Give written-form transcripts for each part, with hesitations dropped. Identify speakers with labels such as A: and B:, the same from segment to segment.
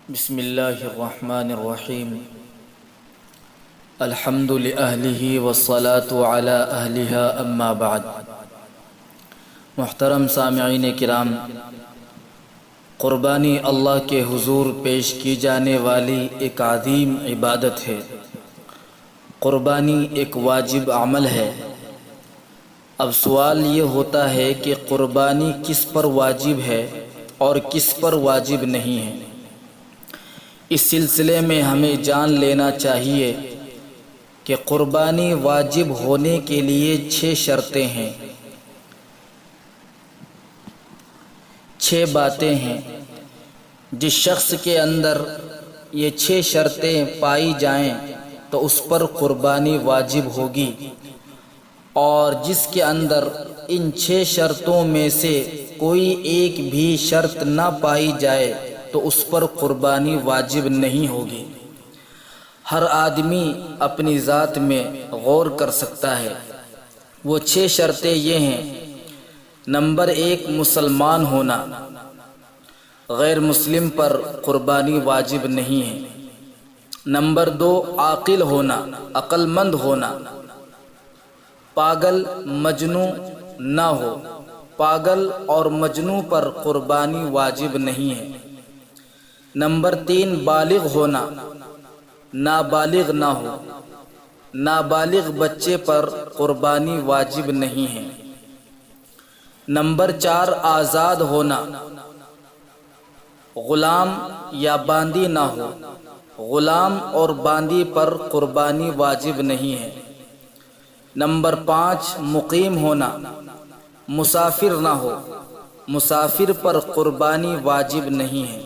A: بسم اللہ الرحمن الرحیم الحمد لأہلہ والصلاة علی اہلہا اما بعد۔ محترم سامعین کرام، قربانی اللہ کے حضور پیش کی جانے والی ایک عظیم عبادت ہے۔ قربانی ایک واجب عمل ہے۔ اب سوال یہ ہوتا ہے کہ قربانی کس پر واجب ہے اور کس پر واجب نہیں ہے۔ اس سلسلے میں ہمیں جان لینا چاہیے کہ قربانی واجب ہونے کے لیے 6 شرطیں ہیں، 6 باتیں ہیں۔ جس شخص کے اندر یہ 6 شرطیں پائی جائیں تو اس پر قربانی واجب ہوگی، اور جس کے اندر ان 6 شرطوں میں سے کوئی ایک بھی شرط نہ پائی جائے تو اس پر قربانی واجب نہیں ہوگی۔ ہر آدمی اپنی ذات میں غور کر سکتا ہے۔ وہ 6 شرطیں یہ ہیں۔ نمبر 1، مسلمان ہونا، غیر مسلم پر قربانی واجب نہیں ہے۔ نمبر 2، عاقل ہونا، عقل مند ہونا، پاگل مجنوں نہ ہو۔ پاگل اور مجنوں پر قربانی واجب نہیں ہے۔ نمبر 3، بالغ ہونا، نابالغ نہ ہو۔ نابالغ بچے پر قربانی واجب نہیں ہے۔ نمبر 4، آزاد ہونا، غلام یا باندی نہ ہو۔ غلام اور باندی پر قربانی واجب نہیں ہے۔ نمبر 5، مقیم ہونا، مسافر نہ ہو۔ مسافر پر قربانی واجب نہیں ہے۔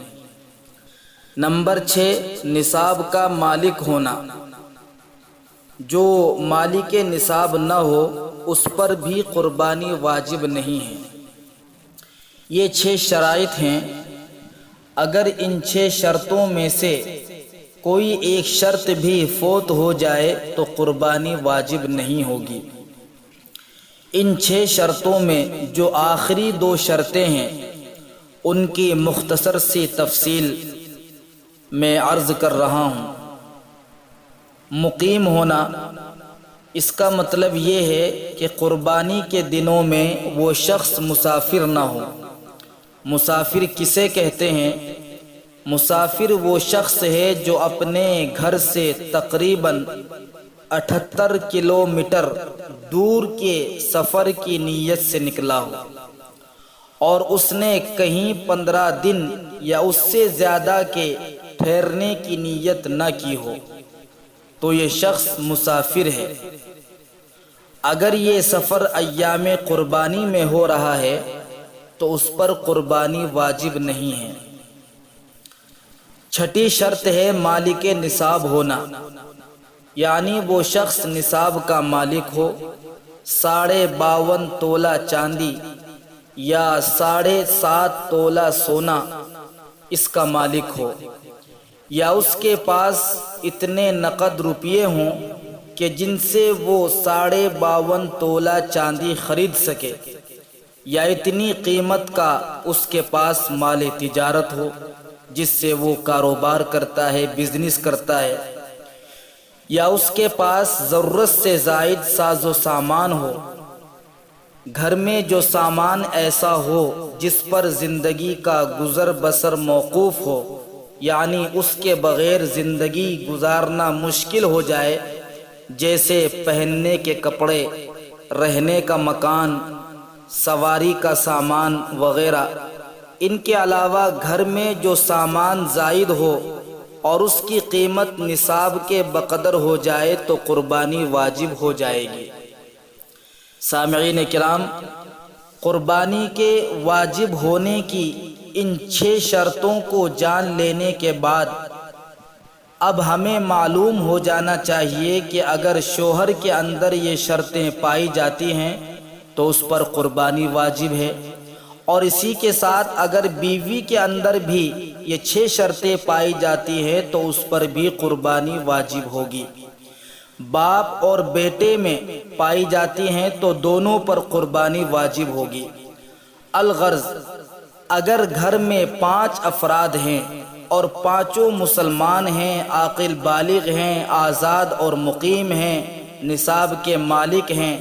A: نمبر 6، نصاب کا مالک ہونا۔ جو مالک نصاب نہ ہو اس پر بھی قربانی واجب نہیں ہے۔ یہ 6 شرائط ہیں۔ اگر ان 6 شرطوں میں سے کوئی ایک شرط بھی فوت ہو جائے تو قربانی واجب نہیں ہوگی۔ ان 6 شرطوں میں جو آخری 2 شرطیں ہیں ان کی مختصر سی تفصیل میں عرض کر رہا ہوں۔ مقیم ہونا، اس کا مطلب یہ ہے کہ قربانی کے دنوں میں وہ شخص مسافر نہ ہو۔ مسافر کسے کہتے ہیں؟ مسافر وہ شخص ہے جو اپنے گھر سے تقریباً 78 کلومیٹر دور کے سفر کی نیت سے نکلا ہو اور اس نے کہیں 15 دن یا اس سے زیادہ کے ٹھہرنے کی نیت نہ کی ہو تو یہ شخص مسافر ہے۔ اگر یہ سفر ایام قربانی میں ہو رہا ہے تو اس پر قربانی واجب نہیں ہے۔ چھٹی شرط ہے مالک نصاب ہونا، یعنی وہ شخص نصاب کا مالک ہو، 52.5 تولہ چاندی یا 7.5 تولہ سونا اس کا مالک ہو، یا اس کے پاس اتنے نقد روپیے ہوں کہ جن سے وہ 52.5 تولہ چاندی خرید سکے، یا اتنی قیمت کا اس کے پاس مال تجارت ہو جس سے وہ کاروبار کرتا ہے، بزنس کرتا ہے، یا اس کے پاس ضرورت سے زائد ساز و سامان ہو۔ گھر میں جو سامان ایسا ہو جس پر زندگی کا گزر بسر موقوف ہو، یعنی اس کے بغیر زندگی گزارنا مشکل ہو جائے، جیسے پہننے کے کپڑے، رہنے کا مکان، سواری کا سامان وغیرہ۔ ان کے علاوہ گھر میں جو سامان زائد ہو اور اس کی قیمت نصاب کے بقدر ہو جائے تو قربانی واجب ہو جائے گی۔ سامعین کرام، قربانی کے واجب ہونے کی ان 6 شرطوں کو جان لینے کے بعد اب ہمیں معلوم ہو جانا چاہیے کہ اگر شوہر کے اندر یہ شرطیں پائی جاتی ہیں تو اس پر قربانی واجب ہے، اور اسی کے ساتھ اگر بیوی کے اندر بھی یہ 6 شرطیں پائی جاتی ہیں تو اس پر بھی قربانی واجب ہوگی۔ باپ اور بیٹے میں پائی جاتی ہیں تو دونوں پر قربانی واجب ہوگی۔ الغرض اگر گھر میں 5 افراد ہیں اور پانچوں مسلمان ہیں، عاقل بالغ ہیں، آزاد اور مقیم ہیں، نصاب کے مالک ہیں،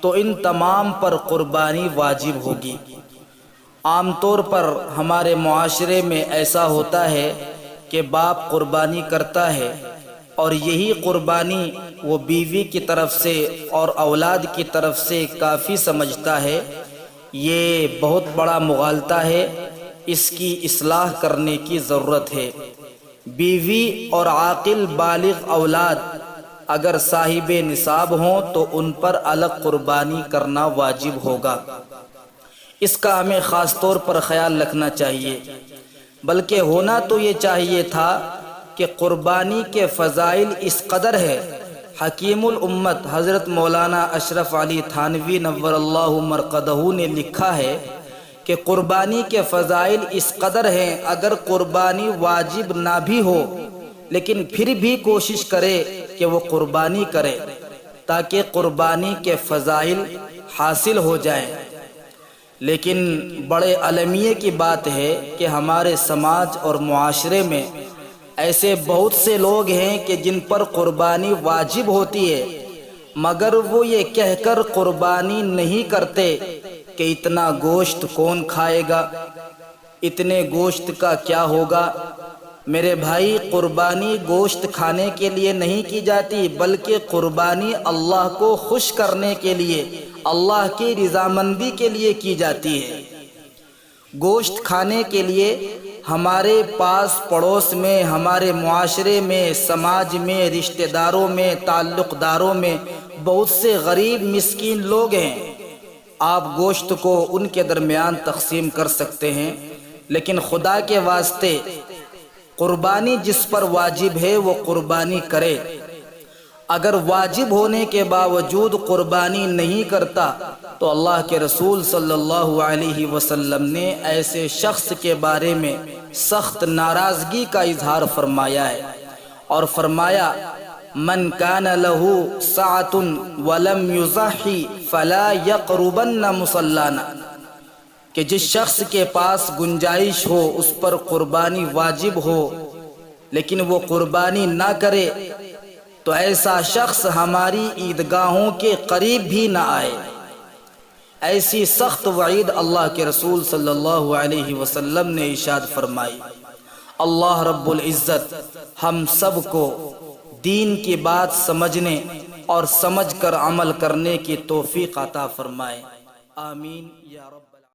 A: تو ان تمام پر قربانی واجب ہوگی۔ عام طور پر ہمارے معاشرے میں ایسا ہوتا ہے کہ باپ قربانی کرتا ہے اور یہی قربانی وہ بیوی کی طرف سے اور اولاد کی طرف سے کافی سمجھتا ہے۔ یہ بہت بڑا مغالطہ ہے، اس کی اصلاح کرنے کی ضرورت ہے۔ بیوی اور عاقل بالغ اولاد اگر صاحب نصاب ہوں تو ان پر الگ قربانی کرنا واجب ہوگا۔ اس کا ہمیں خاص طور پر خیال رکھنا چاہیے، بلکہ ہونا تو یہ چاہیے تھا کہ قربانی کے فضائل اس قدر ہے۔ حکیم الامت حضرت مولانا اشرف علی تھانوی نور اللہ مرقدہ نے لکھا ہے کہ قربانی کے فضائل اس قدر ہیں، اگر قربانی واجب نہ بھی ہو لیکن پھر بھی کوشش کرے کہ وہ قربانی کرے تاکہ قربانی کے فضائل حاصل ہو جائیں۔ لیکن بڑے المیے کی بات ہے کہ ہمارے سماج اور معاشرے میں ایسے بہت سے لوگ ہیں کہ جن پر قربانی واجب ہوتی ہے مگر وہ یہ کہہ کر قربانی نہیں کرتے کہ اتنا گوشت کون کھائے گا، اتنے گوشت کا کیا ہوگا۔ میرے بھائی، قربانی گوشت کھانے کے لیے نہیں کی جاتی، بلکہ قربانی اللہ کو خوش کرنے کے لیے، اللہ کی رضامندی کے لیے کی جاتی ہے۔ گوشت کھانے کے لیے ہمارے پاس پڑوس میں، ہمارے معاشرے میں، سماج میں، رشتہ داروں میں، تعلق داروں میں بہت سے غریب مسکین لوگ ہیں۔ آپ گوشت کو ان کے درمیان تقسیم کر سکتے ہیں، لیکن خدا کے واسطے قربانی جس پر واجب ہے وہ قربانی کرے۔ اگر واجب ہونے کے باوجود قربانی نہیں کرتا تو اللہ کے رسول صلی اللہ علیہ وسلم نے ایسے شخص کے بارے میں سخت ناراضگی کا اظہار فرمایا ہے اور فرمایا، من کان لہ سعۃ ولم یضحی فلا یقربن مصلانا، کہ جس شخص کے پاس گنجائش ہو، اس پر قربانی واجب ہو لیکن وہ قربانی نہ کرے تو ایسا شخص ہماری عیدگاہوں کے قریب بھی نہ آئے۔ ایسی سخت وعید اللہ کے رسول صلی اللہ علیہ وسلم نے ارشاد فرمائی۔ اللہ رب العزت ہم سب کو دین کی بات سمجھنے اور سمجھ کر عمل کرنے کی توفیق عطا فرمائے، آمین یا رب۔